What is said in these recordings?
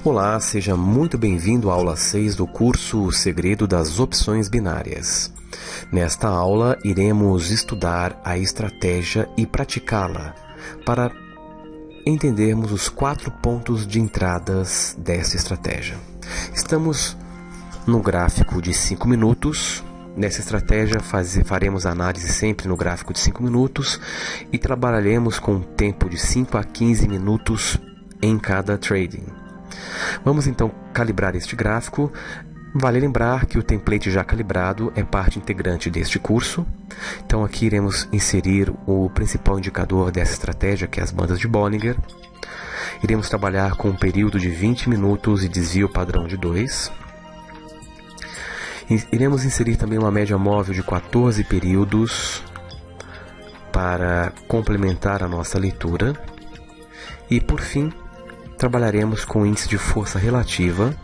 Olá, seja muito bem-vindo à aula 6 do curso O Segredo das Opções Binárias. Nesta aula, iremos estudar a estratégia e praticá-la para entendermos os 4 pontos de entradas dessa estratégia. Estamos no gráfico de 5 minutos. Nessa estratégia, faremos análise sempre no gráfico de 5 minutos e trabalharemos com um tempo de 5 a 15 minutos em cada trading. Vamos então calibrar este gráfico. Vale lembrar que o template já calibrado é parte integrante deste curso. Então aqui iremos inserir o principal indicador dessa estratégia, que é as bandas de Bollinger. Iremos trabalhar com um período de 20 minutos e desvio padrão de 2. Iremos inserir também uma média móvel de 14 períodos para complementar a nossa leitura. E por fim, trabalharemos com o índice de força relativa,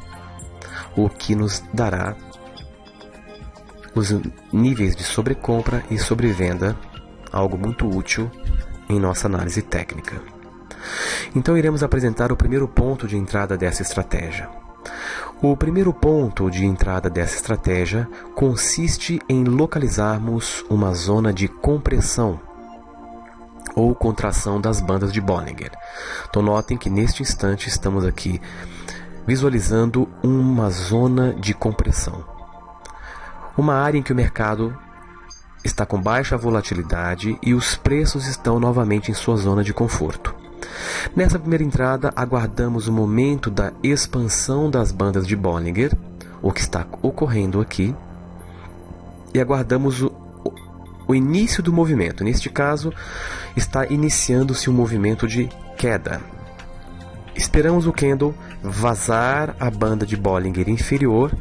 o que nos dará os níveis de sobrecompra e sobrevenda, algo muito útil em nossa análise técnica. Então iremos apresentar o primeiro ponto de entrada dessa estratégia. O primeiro ponto de entrada dessa estratégia consiste em localizarmos uma zona de compressão ou contração das bandas de Bollinger. Então notem que neste instante estamos aqui visualizando uma zona de compressão. Uma área em que o mercado está com baixa volatilidade e os preços estão novamente em sua zona de conforto. Nessa primeira entrada, aguardamos o momento da expansão das bandas de Bollinger, o que está ocorrendo aqui, e aguardamos o início do movimento. Neste caso, está iniciando-se um movimento de queda. Esperamos o candle vazar a banda de Bollinger inferior.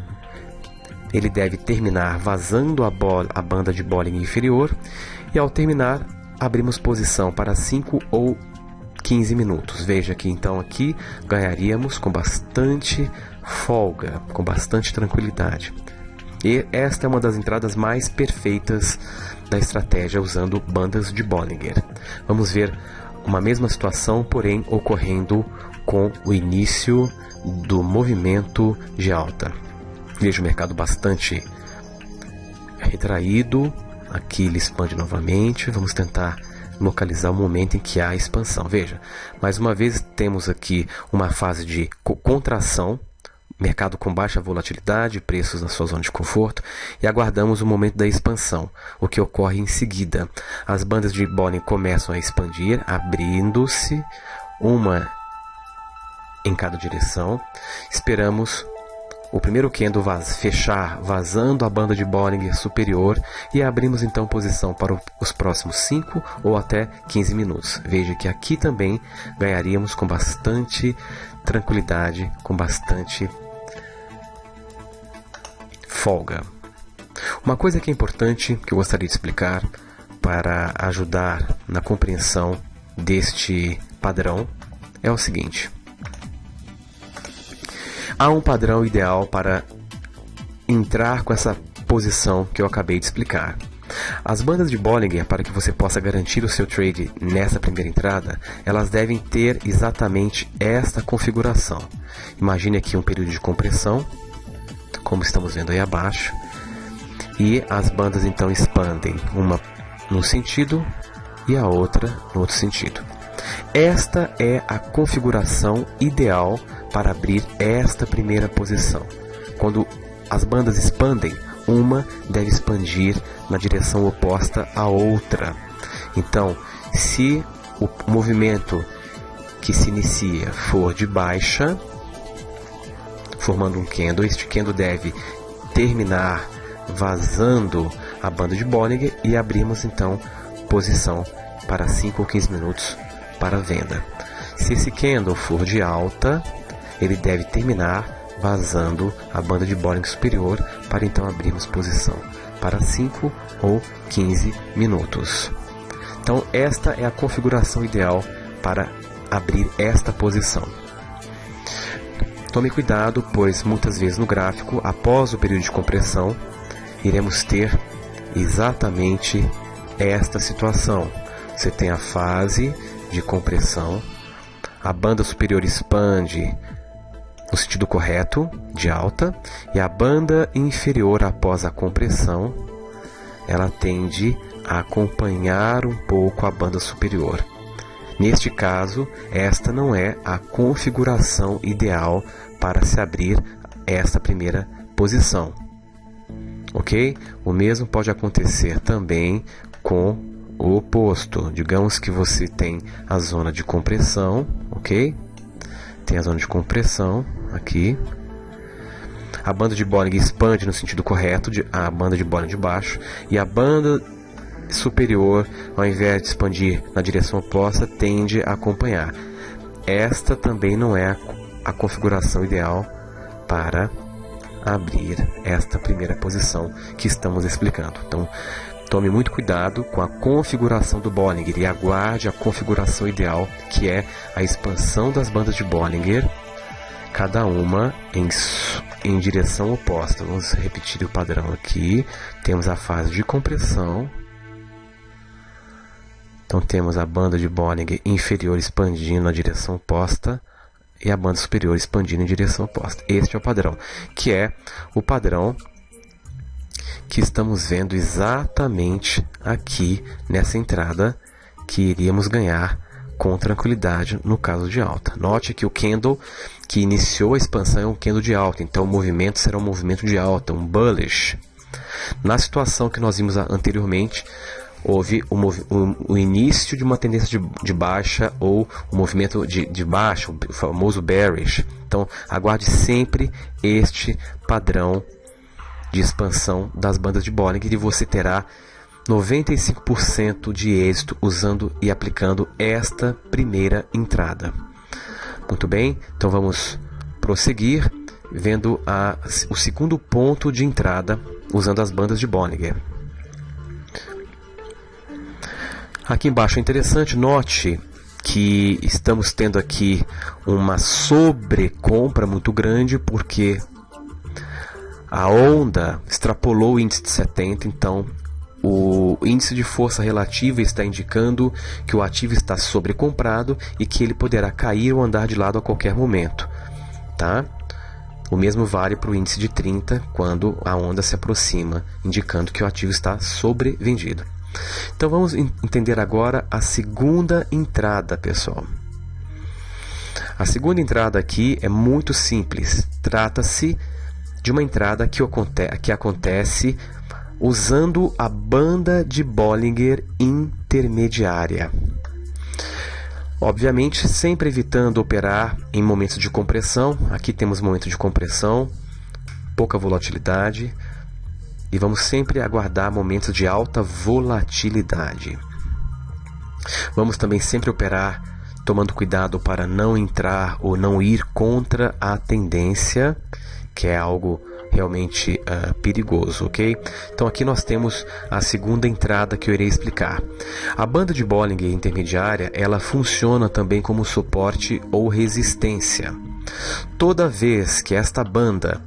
Ele deve terminar vazando a banda de Bollinger inferior. E ao terminar, abrimos posição para 5 ou 15 minutos. Veja que então aqui ganharíamos com bastante folga, com bastante tranquilidade. E esta é uma das entradas mais perfeitas da estratégia usando bandas de Bollinger. Vamos ver uma mesma situação, porém ocorrendo com o início do movimento de alta. Veja o mercado bastante retraído. Aqui ele expande novamente. Vamos tentar localizar o momento em que há expansão. Veja, mais uma vez temos aqui uma fase de contração. Mercado com baixa volatilidade, preços na sua zona de conforto, e aguardamos o momento da expansão, o que ocorre em seguida. As bandas de Bollinger começam a expandir, abrindo-se, uma em cada direção. Esperamos o primeiro candle fechar, vazando a banda de Bollinger superior, e abrimos então posição para os próximos 5 ou até 15 minutos. Veja que aqui também ganharíamos com bastante tranquilidade, com bastante folga. Uma coisa que é importante, que eu gostaria de explicar para ajudar na compreensão deste padrão, é o seguinte: há um padrão ideal para entrar com essa posição que eu acabei de explicar. As bandas de Bollinger, para que você possa garantir o seu trade nessa primeira entrada, elas devem ter exatamente esta configuração. Imagine aqui um período de compressão, como estamos vendo aí abaixo, e as bandas então expandem, uma num sentido e a outra no outro sentido. Esta é a configuração ideal para abrir esta primeira posição. Quando as bandas expandem, uma deve expandir na direção oposta à outra. Então, se o movimento que se inicia for de baixa, formando um candle, este candle deve terminar vazando a banda de Bollinger e abrimos então posição para 5 ou 15 minutos para venda. Se esse candle for de alta, ele deve terminar vazando a banda de Bollinger superior para então abrirmos posição para 5 ou 15 minutos. Então esta é a configuração ideal para abrir esta posição. Tome cuidado, pois muitas vezes no gráfico, após o período de compressão, iremos ter exatamente esta situação. Você tem a fase de compressão, a banda superior expande no sentido correto, de alta, e a banda inferior após a compressão, ela tende a acompanhar um pouco a banda superior. Neste caso, esta não é a configuração ideal para se abrir esta primeira posição. Ok? O mesmo pode acontecer também com o oposto. Digamos que você tem a zona de compressão, ok? Tem a zona de compressão aqui. A banda de Bollinger expande no sentido correto, a banda de Bollinger de baixo, e a banda superior, ao invés de expandir na direção oposta, tende a acompanhar. Esta também não é a configuração ideal para abrir esta primeira posição que estamos explicando. Então, tome muito cuidado com a configuração do Bollinger e aguarde a configuração ideal, que é a expansão das bandas de Bollinger, cada uma em direção oposta. Vamos repetir o padrão aqui. Temos a fase de compressão. Então temos a banda de Bollinger inferior expandindo na direção oposta e a banda superior expandindo em direção oposta. Este é o padrão, que é o padrão que estamos vendo exatamente aqui nessa entrada que iríamos ganhar com tranquilidade no caso de alta. Note que o candle que iniciou a expansão é um candle de alta, então o movimento será um movimento de alta, um bullish. Na situação que nós vimos anteriormente, houve o início de uma tendência de baixa ou o movimento de baixa, o famoso bearish. Então, aguarde sempre este padrão de expansão das bandas de Bollinger e você terá 95% de êxito usando e aplicando esta primeira entrada. Muito bem, então vamos prosseguir vendo o segundo ponto de entrada usando as bandas de Bollinger. Aqui embaixo é interessante, note que estamos tendo aqui uma sobrecompra muito grande porque a onda extrapolou o índice de 70, então o índice de força relativa está indicando que o ativo está sobrecomprado e que ele poderá cair ou andar de lado a qualquer momento, tá? O mesmo vale para o índice de 30 quando a onda se aproxima, indicando que o ativo está sobrevendido. Então vamos entender agora a segunda entrada, pessoal. A segunda entrada aqui é muito simples. Trata-se de uma entrada que acontece usando a banda de Bollinger intermediária. Obviamente, sempre evitando operar em momentos de compressão. Aqui temos momento de compressão, pouca volatilidade. E vamos sempre aguardar momentos de alta volatilidade. Vamos também sempre operar tomando cuidado para não entrar ou não ir contra a tendência, que é algo realmente perigoso, ok? Então aqui nós temos a segunda entrada que eu irei explicar. A banda de Bollinger intermediária, ela funciona também como suporte ou resistência. Toda vez que esta banda,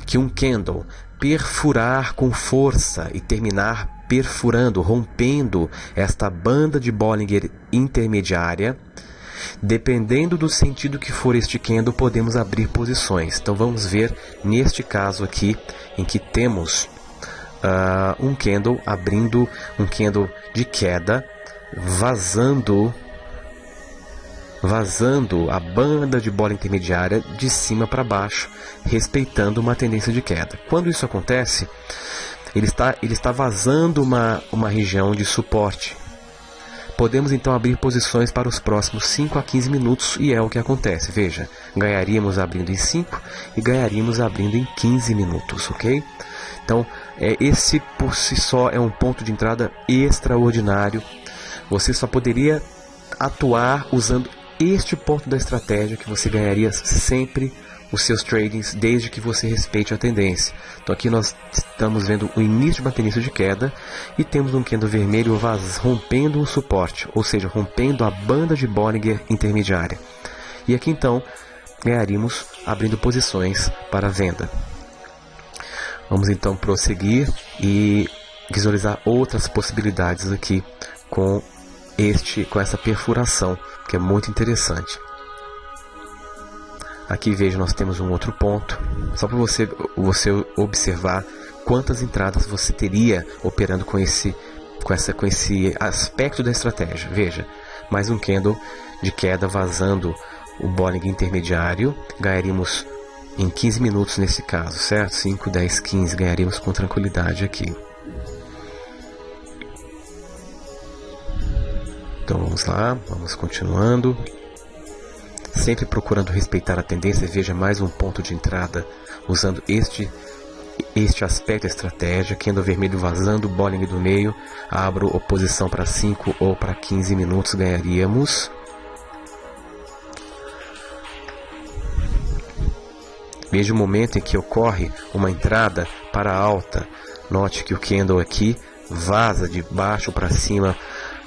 que um candle perfurar com força e terminar perfurando, rompendo esta banda de Bollinger intermediária, dependendo do sentido que for este candle, podemos abrir posições. Então vamos ver neste caso aqui, em que temos um candle abrindo, um candle de queda, vazando a banda de Bollinger intermediária de cima para baixo, respeitando uma tendência de queda. Quando isso acontece, ele está vazando uma região de suporte. Podemos então abrir posições para os próximos 5 a 15 minutos e é o que acontece. Veja, ganharíamos abrindo em 5 e ganharíamos abrindo em 15 minutos, ok? Então, esse por si só é um ponto de entrada extraordinário. Você só poderia atuar usando este ponto da estratégia que você ganharia sempre os seus tradings desde que você respeite a tendência. Então aqui nós estamos vendo o início de uma tendência de queda e temos um candle vermelho rompendo um suporte, ou seja, rompendo a banda de Bollinger intermediária. E aqui então ganharíamos abrindo posições para venda. Vamos então prosseguir e visualizar outras possibilidades aqui com essa perfuração, que é muito interessante. Aqui veja, nós temos um outro ponto, só para você observar quantas entradas você teria operando com esse aspecto da estratégia. Veja, mais um candle de queda vazando o Bollinger intermediário, ganharíamos em 15 minutos nesse caso, certo? 5, 10, 15, ganharíamos com tranquilidade aqui. Então vamos lá, vamos continuando. Sempre procurando respeitar a tendência. Veja, mais um ponto de entrada usando este aspecto da estratégia. Candle vermelho vazando, Bollinger do meio. Abro oposição para 5 ou para 15 minutos, ganharíamos. Veja o momento em que ocorre uma entrada para a alta. Note que o candle aqui vaza de baixo para cima.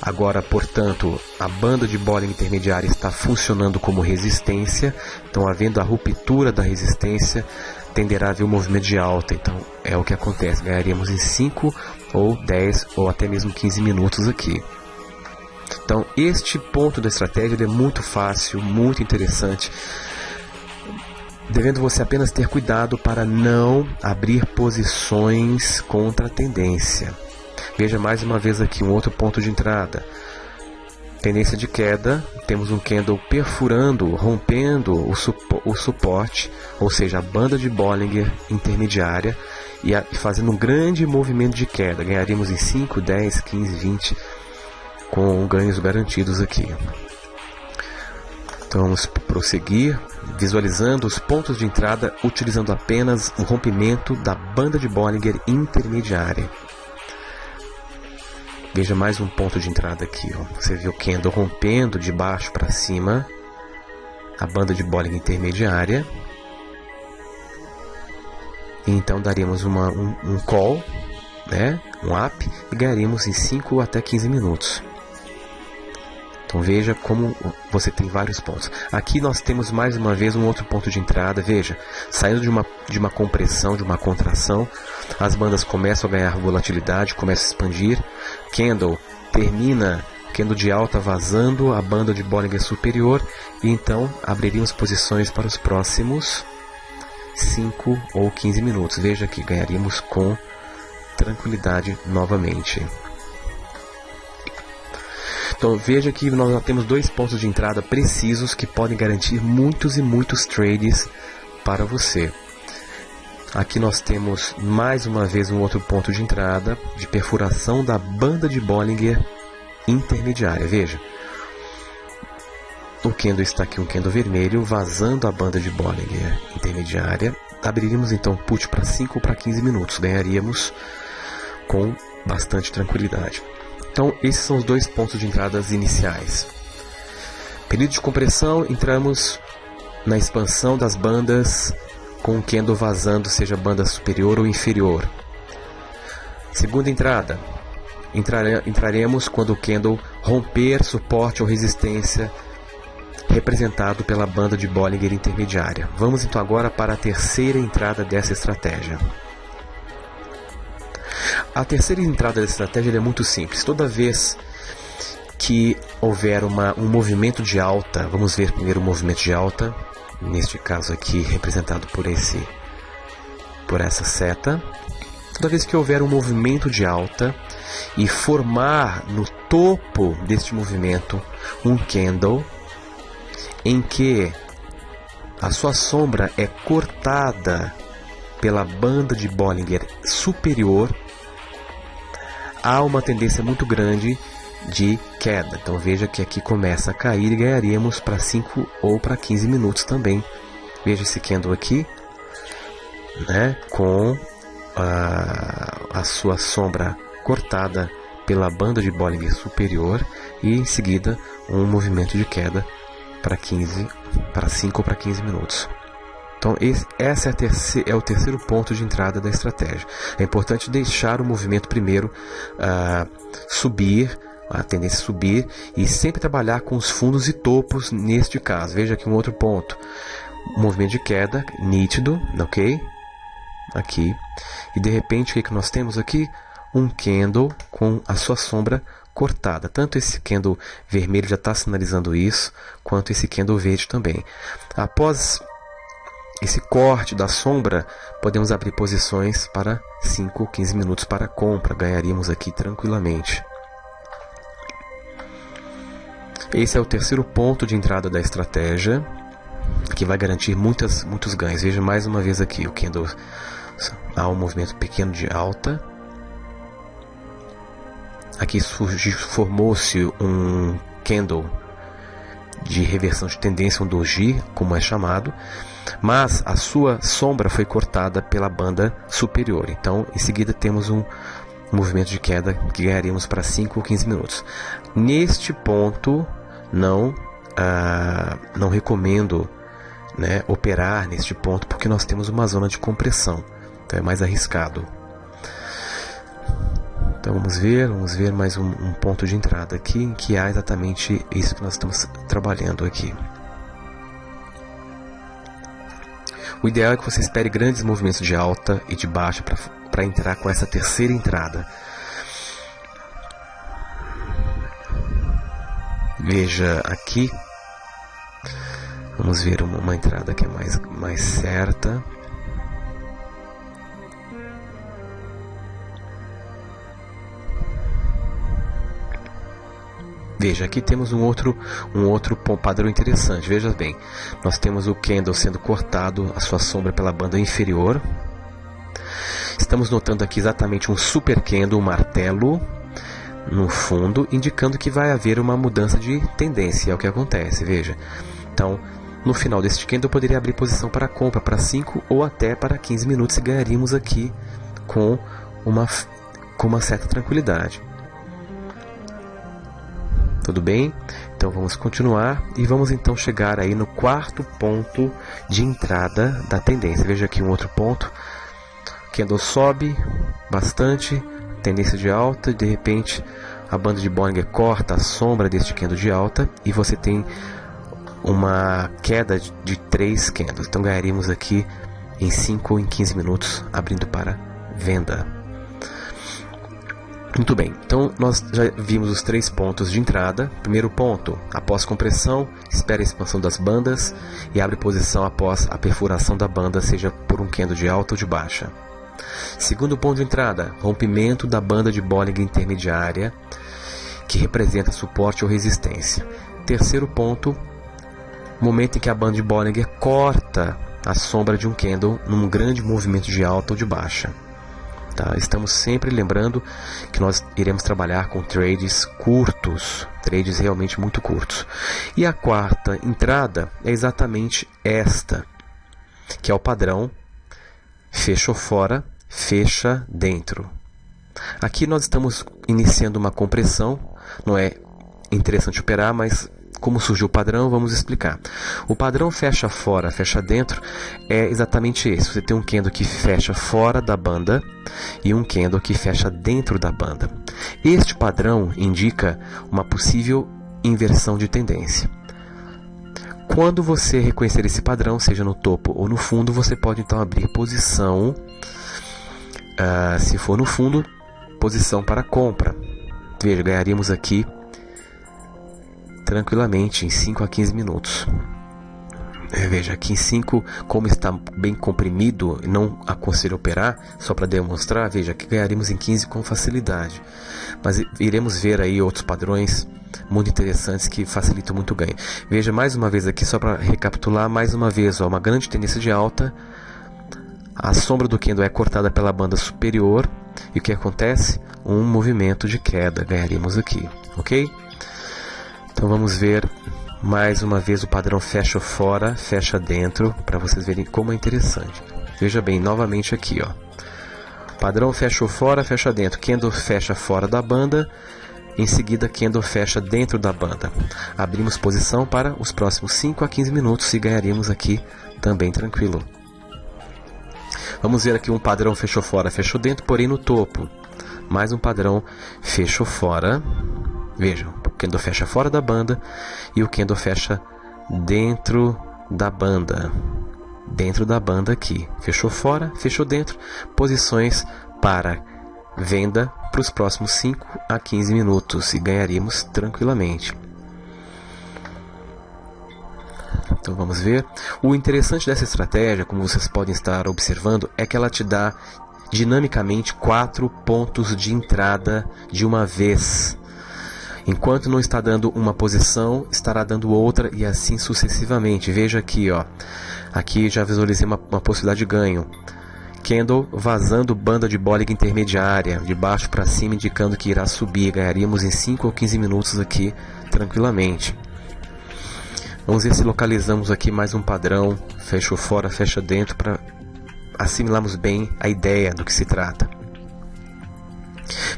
Agora, portanto, a banda de Bollinger intermediária está funcionando como resistência. Então, havendo a ruptura da resistência, tenderá a haver um movimento de alta. Então, é o que acontece. Ganharíamos em 5 ou 10 ou até mesmo 15 minutos aqui. Então, este ponto da estratégia é muito fácil, muito interessante. Devendo você apenas ter cuidado para não abrir posições contra a tendência. Veja mais uma vez aqui um outro ponto de entrada. Tendência de queda, temos um candle perfurando, rompendo o suporte, ou seja, a banda de Bollinger intermediária, e fazendo um grande movimento de queda. Ganharíamos em 5, 10, 15, 20, com ganhos garantidos aqui. Então vamos prosseguir, visualizando os pontos de entrada, utilizando apenas o rompimento da banda de Bollinger intermediária. Veja mais um ponto de entrada aqui. Ó. Você vê o candle rompendo de baixo para cima a banda de Bollinger intermediária. E então daríamos um call, né? Um up, e ganharíamos em 5 até 15 minutos. Então veja como você tem vários pontos. Aqui nós temos mais uma vez um outro ponto de entrada. Veja, saindo de uma compressão, de uma contração, as bandas começam a ganhar volatilidade, começam a expandir. Candle termina, candle de alta vazando a banda de Bollinger superior, e então abriríamos posições para os próximos 5 ou 15 minutos. Veja que ganharíamos com tranquilidade novamente. Então veja que nós já temos dois pontos de entrada precisos que podem garantir muitos e muitos trades para você. Aqui nós temos mais uma vez um outro ponto de entrada de perfuração da banda de Bollinger intermediária. Veja, o candle está aqui, um candle vermelho vazando a banda de Bollinger intermediária. Abriríamos então put para 5 ou para 15 minutos, ganharíamos com bastante tranquilidade. Então, esses são os dois pontos de entradas iniciais. Período de compressão, entramos na expansão das bandas com o candle vazando, seja banda superior ou inferior. Segunda entrada, entraremos quando o candle romper suporte ou resistência representado pela banda de Bollinger intermediária. Vamos então agora para a terceira entrada dessa estratégia. A terceira entrada dessa estratégia é muito simples. Toda vez que houver um movimento de alta, vamos ver primeiro o movimento de alta, neste caso aqui representado por essa seta. Toda vez que houver um movimento de alta e formar no topo deste movimento um candle em que a sua sombra é cortada pela banda de Bollinger superior, há uma tendência muito grande de queda. Então veja que aqui começa a cair e ganharíamos para 5 ou para 15 minutos também. Veja esse candle aqui, né, com a sua sombra cortada pela banda de Bollinger superior, e em seguida um movimento de queda para 5 ou para 15 minutos. Então esse é o terceiro ponto de entrada da estratégia. É importante deixar o movimento primeiro subir, a tendência a subir, e sempre trabalhar com os fundos e topos neste caso. Veja aqui um outro ponto, movimento de queda nítido, ok? Aqui, e de repente o que nós temos aqui? Um candle com a sua sombra cortada. Tanto esse candle vermelho já está sinalizando isso, quanto esse candle verde também. Após esse corte da sombra, podemos abrir posições para 5 ou 15 minutos para compra. Ganharíamos aqui tranquilamente. Esse é o terceiro ponto de entrada da estratégia, que vai garantir muitos ganhos. Veja mais uma vez aqui o candle. Há um movimento pequeno de alta. Aqui formou-se um candle de reversão de tendência, um doji, como é chamado, mas a sua sombra foi cortada pela banda superior. Então, em seguida, temos um movimento de queda que ganharíamos para 5 ou 15 minutos. Neste ponto, não recomendo, né, operar neste ponto, porque nós temos uma zona de compressão, então é mais arriscado. Então vamos ver mais um ponto de entrada aqui, em que há exatamente isso que nós estamos trabalhando aqui. O ideal é que você espere grandes movimentos de alta e de baixa para entrar com essa terceira entrada. Veja aqui, vamos ver uma entrada que é mais certa. Veja, aqui temos um outro padrão interessante. Veja bem, nós temos o candle sendo cortado, a sua sombra pela banda inferior. Estamos notando aqui exatamente um super candle, um martelo no fundo, indicando que vai haver uma mudança de tendência. É o que acontece, veja. Então, no final deste candle, eu poderia abrir posição para compra, para 5 ou até para 15 minutos, e ganharíamos aqui com uma certa tranquilidade. Tudo bem? Então vamos continuar e vamos então chegar aí no quarto ponto de entrada da tendência. Veja aqui um outro ponto. Candle sobe bastante, tendência de alta, e de repente a banda de Bollinger corta a sombra deste candle de alta e você tem uma queda de 3 candles. Então ganharíamos aqui em 5 ou em 15 minutos abrindo para venda. Muito bem, então nós já vimos os 3 pontos de entrada. Primeiro ponto, após compressão, espera a expansão das bandas e abre posição após a perfuração da banda, seja por um candle de alta ou de baixa. Segundo ponto de entrada, rompimento da banda de Bollinger intermediária, que representa suporte ou resistência. Terceiro ponto, momento em que a banda de Bollinger corta a sombra de um candle num grande movimento de alta ou de baixa. Tá? Estamos sempre lembrando que nós iremos trabalhar com trades curtos, trades realmente muito curtos. E a quarta entrada é exatamente esta, que é o padrão fecha fora, fecha dentro. Aqui nós estamos iniciando uma compressão, não é interessante operar, mas como surgiu o padrão, vamos explicar. O padrão fecha fora, fecha dentro é exatamente esse. Você tem um candle que fecha fora da banda e um candle que fecha dentro da banda. Este padrão indica uma possível inversão de tendência. Quando você reconhecer esse padrão, seja no topo ou no fundo, você pode então abrir posição, se for no fundo, posição para compra. Veja, ganharíamos aqui tranquilamente em 5 a 15 minutos. Veja, aqui em 5, como está bem comprimido, não aconselho operar, só para demonstrar, veja, que ganharíamos em 15 com facilidade. Mas iremos ver aí outros padrões muito interessantes que facilitam muito o ganho. Veja mais uma vez aqui, só para recapitular, mais uma vez, ó, uma grande tendência de alta, a sombra do candle é cortada pela banda superior, e o que acontece? Um movimento de queda, ganharíamos aqui, ok? Então vamos ver mais uma vez o padrão fecha fora, fecha dentro, para vocês verem como é interessante. Veja bem, novamente aqui, ó. Padrão fecha fora, fecha dentro. Candle fecha fora da banda, em seguida candle fecha dentro da banda. Abrimos posição para os próximos 5 a 15 minutos e ganharíamos aqui também tranquilo. Vamos ver aqui um padrão fechou fora, fechou dentro, porém no topo. Mais um padrão fechou fora. Vejam, o candle fecha fora da banda e o candle fecha dentro da banda. Dentro da banda aqui. Fechou fora, fechou dentro. Posições para venda para os próximos 5 a 15 minutos e ganharíamos tranquilamente. Então vamos ver. O interessante dessa estratégia, como vocês podem estar observando, é que ela te dá dinamicamente 4 pontos de entrada de uma vez. Enquanto não está dando uma posição, estará dando outra e assim sucessivamente. Veja aqui, ó. Aqui já visualizei uma possibilidade de ganho. Candle vazando banda de Bollinger intermediária, de baixo para cima, indicando que irá subir. Ganharíamos em 5 ou 15 minutos aqui, tranquilamente. Vamos ver se localizamos aqui mais um padrão. Fecha fora, fecha dentro, para assimilarmos bem a ideia do que se trata.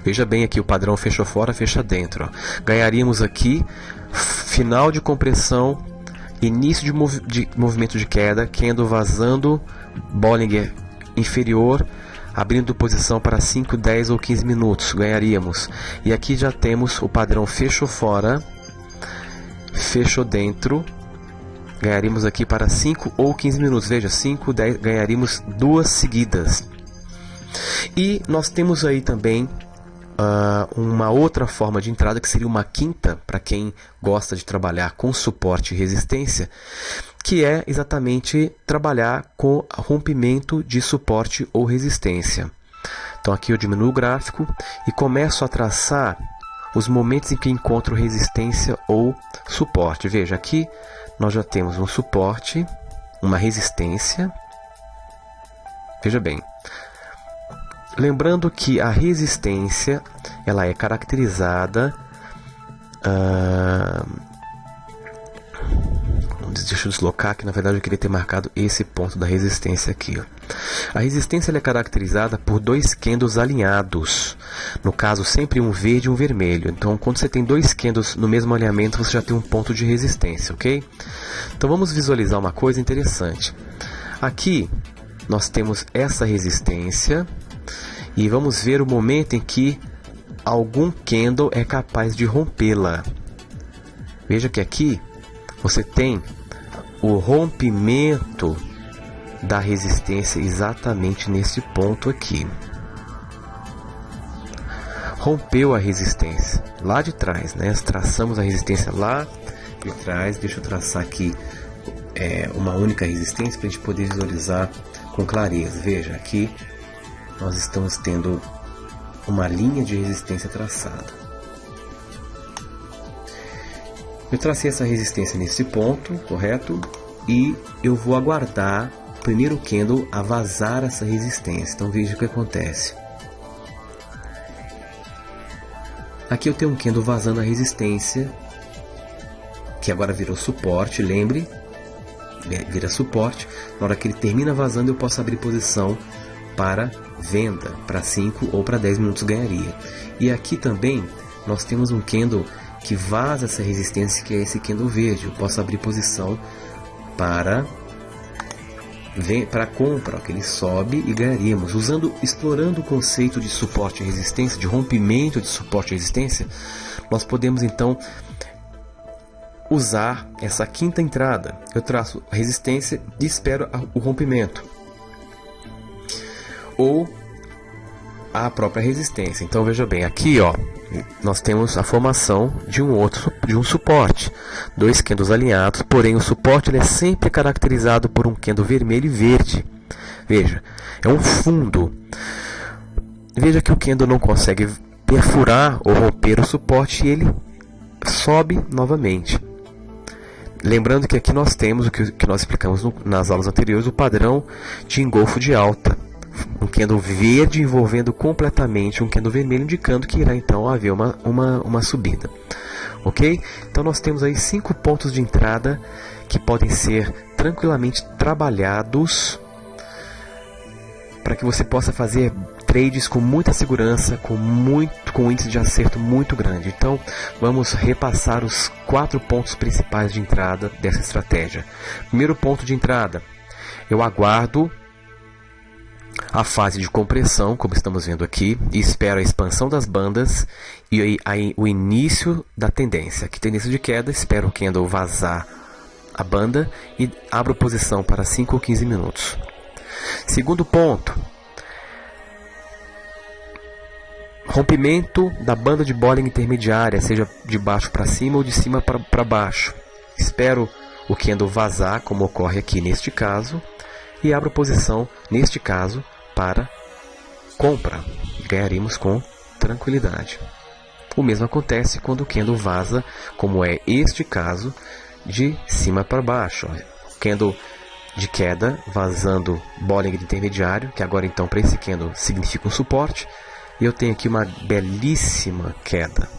Veja bem aqui o padrão fecha fora, fecha dentro. Ó. Ganharíamos aqui final de compressão, início de movimento de queda, candle vazando, Bollinger inferior, abrindo posição para 5, 10 ou 15 minutos. Ganharíamos. E aqui já temos o padrão fechou fora, fechou dentro. Ganharíamos aqui para 5 ou 15 minutos. Veja, 5, 10, ganharíamos 2 seguidas. E nós temos aí também uma outra forma de entrada, que seria uma quinta, para quem gosta de trabalhar com suporte e resistência, que é exatamente trabalhar com rompimento de suporte ou resistência. Então aqui eu diminuo o gráfico e começo a traçar os momentos em que encontro resistência ou suporte. Veja, aqui nós já temos um suporte, uma resistência. Veja bem. Lembrando que a resistência ela é caracterizada... deixa eu deslocar, que na verdade eu queria ter marcado esse ponto da resistência aqui. Ó. A resistência ela é caracterizada por 2 candles alinhados. No caso, sempre um verde e um vermelho. Então, quando você tem 2 candles no mesmo alinhamento, você já tem um ponto de resistência, ok? Então, vamos visualizar uma coisa interessante. Aqui, nós temos essa resistência e vamos ver o momento em que algum candle é capaz de rompê-la. Veja que aqui você tem o rompimento da resistência exatamente nesse ponto aqui. Rompeu a resistência lá de trás, né? Traçamos a resistência lá de trás. Deixa eu traçar aqui uma única resistência para a gente poder visualizar com clareza. Veja, aqui nós estamos tendo uma linha de resistência traçada. Eu tracei essa resistência nesse ponto, correto? E eu vou aguardar o primeiro candle a vazar essa resistência. Então veja o que acontece. Aqui eu tenho um candle vazando a resistência, que agora virou suporte, lembre, vira suporte. Na hora que ele termina vazando, eu posso abrir posição para venda, para 5 ou para 10 minutos ganharia. E aqui também nós temos um candle que vaza essa resistência, que é esse candle verde. Eu posso abrir posição para compra, que ele sobe e ganharíamos. Explorando o conceito de suporte e resistência, de rompimento de suporte e resistência, nós podemos então usar essa quinta entrada. Eu traço a resistência e espero o rompimento, ou a própria resistência. Então veja bem, aqui ó, nós temos a formação de um suporte, 2 candles alinhados, porém o suporte ele é sempre caracterizado por um candle vermelho e verde. Veja, é um fundo. Veja que o candle não consegue perfurar ou romper o suporte e ele sobe novamente. Lembrando que aqui nós temos o que nós explicamos nas aulas anteriores, o padrão de engolfo de alta. Um candle verde envolvendo completamente um candle vermelho, indicando que irá então haver uma subida. Ok? Então nós temos aí 5 pontos de entrada que podem ser tranquilamente trabalhados para que você possa fazer trades com muita segurança, com um índice de acerto muito grande. Então vamos repassar os 4 pontos principais de entrada dessa estratégia. Primeiro ponto de entrada: eu aguardo a fase de compressão, como estamos vendo aqui, e espero a expansão das bandas e aí o início da tendência. Aqui tendência de queda, espero o candle vazar a banda e abro posição para 5 ou 15 minutos. Segundo ponto: rompimento da banda de Bollinger intermediária, seja de baixo para cima ou de cima para baixo. Espero o candle vazar, como ocorre aqui neste caso, e abro posição, neste caso, para compra. Ganharíamos com tranquilidade. O mesmo acontece quando o candle vaza, como é este caso, de cima para baixo. Candle de queda, vazando Bollinger intermediário, que agora então para esse candle significa um suporte, e eu tenho aqui uma belíssima queda.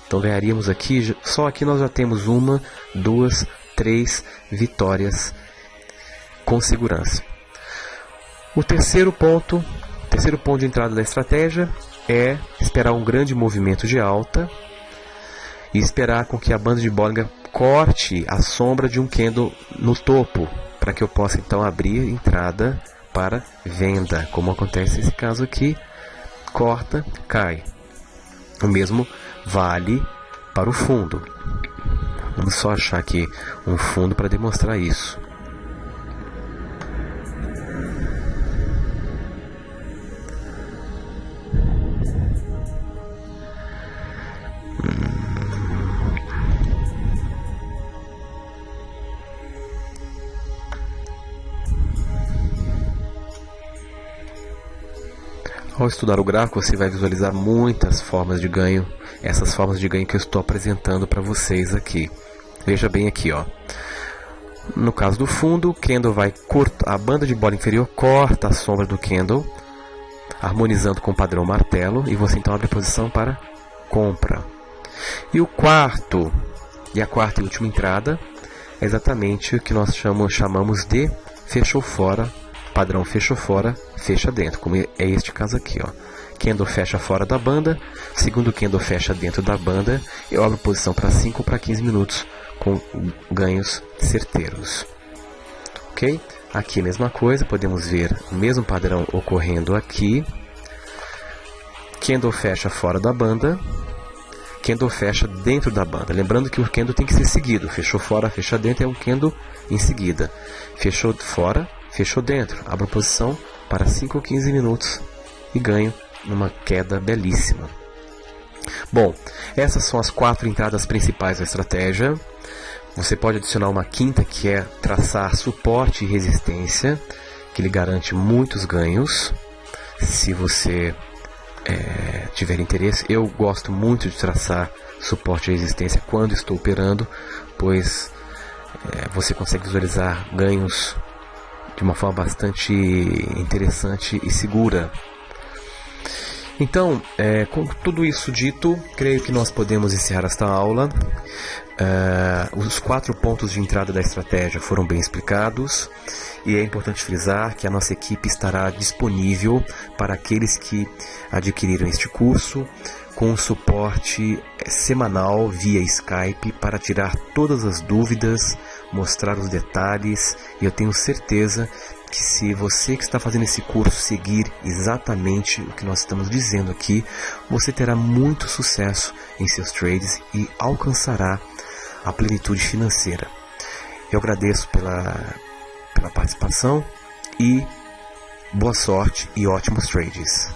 Então ganharíamos aqui, só aqui nós já temos 1, 2, 3 vitórias com segurança. O terceiro ponto de entrada da estratégia é esperar um grande movimento de alta e esperar com que a banda de Bollinger corte a sombra de um candle no topo, para que eu possa então abrir entrada para venda, como acontece nesse caso aqui, corta, cai. O mesmo vale para o fundo. Vamos só achar aqui um fundo para demonstrar isso. Ao estudar o gráfico, você vai visualizar muitas formas de ganho, essas formas de ganho que eu estou apresentando para vocês aqui. Veja bem aqui, ó. No caso do fundo, o candle vai cortar, a banda de Bollinger inferior corta a sombra do candle, harmonizando com o padrão martelo, e você então abre a posição para compra. E a quarta e última entrada é exatamente o que nós chamamos de fechou fora. Padrão fechou fora, fecha dentro, como é este caso aqui, ó. Candle fecha fora da banda, segundo candle fecha dentro da banda, eu abro posição para 5 ou para 15 minutos com ganhos certeiros. Ok? Aqui a mesma coisa, podemos ver o mesmo padrão ocorrendo aqui. Candle fecha fora da banda, candle fecha dentro da banda. Lembrando que o candle tem que ser seguido, fechou fora, fecha dentro, é um candle em seguida. Fechou fora, fechou dentro, abro a posição para 5 ou 15 minutos e ganho numa queda belíssima. Bom, essas são as 4 entradas principais da estratégia. Você pode adicionar uma quinta, que é traçar suporte e resistência, que lhe garante muitos ganhos, se você tiver interesse. Eu gosto muito de traçar suporte e resistência quando estou operando, pois você consegue visualizar ganhos de uma forma bastante interessante e segura. Então, com tudo isso dito, creio que nós podemos encerrar esta aula. Os 4 pontos de entrada da estratégia foram bem explicados, e é importante frisar que a nossa equipe estará disponível para aqueles que adquiriram este curso, com suporte semanal via Skype para tirar todas as dúvidas, mostrar os detalhes, e eu tenho certeza que se você que está fazendo esse curso seguir exatamente o que nós estamos dizendo aqui, você terá muito sucesso em seus trades e alcançará a plenitude financeira. Eu agradeço pela participação e boa sorte e ótimos trades.